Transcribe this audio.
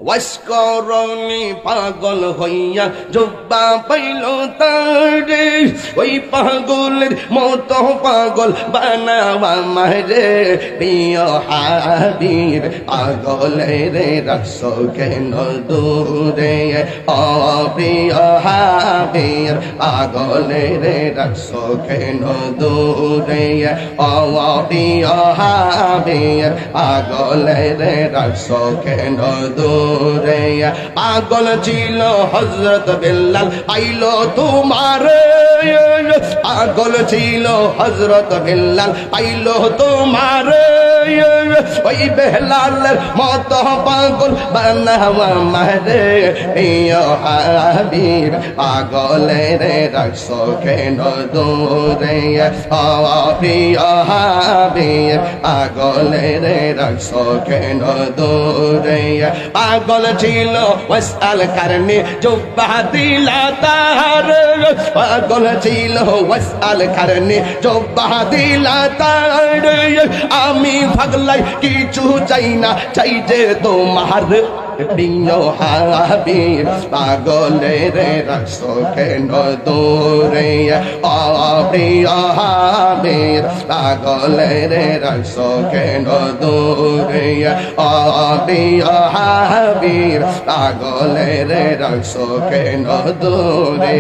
ওয়াসকরণী পাগল হইয়া জব্বা পাইল তারে, ওই পাগলের মতো পাগল বানাওয়া মারে প্রিয় হাবিব। পাগলের রাখছো কেন দূরে ও প্রিয় হাবিব, পাগলের রাখছো কেন দূরে ও প্রিয় হাবিব, পাগলের রাখছো কেন দূরে। পাগল ছিল হযরত বিল্লাল পাইল তোমার, পাগল ছিল হযরত বিল্লাল পাইল তোমার, ওই বেলালের মতো পাগল বানাওয়া মারে প্রিয় হাবিব। পাগলের রাখছো কেন দূরে ও প্রিয় হাবিব, পাগলের রাখছো কেন দূরে। পাগল ছিল ওয়াসআল কারণে জব্বা দিলা তার, পাগল ছিল ওয়াসআল কারণে জব্বা দিলা তার। আমি পাগলাই কিছু চাই না, চাই যে তোমার প্রিয় হাবিব। পাগলের রাখছো কেন দূরে ও প্রিয় হাবিব, পাগলের রাখছো কেন দূরে ও প্রিয় হাবিব, পাগলের রাখছো কেন দূরে।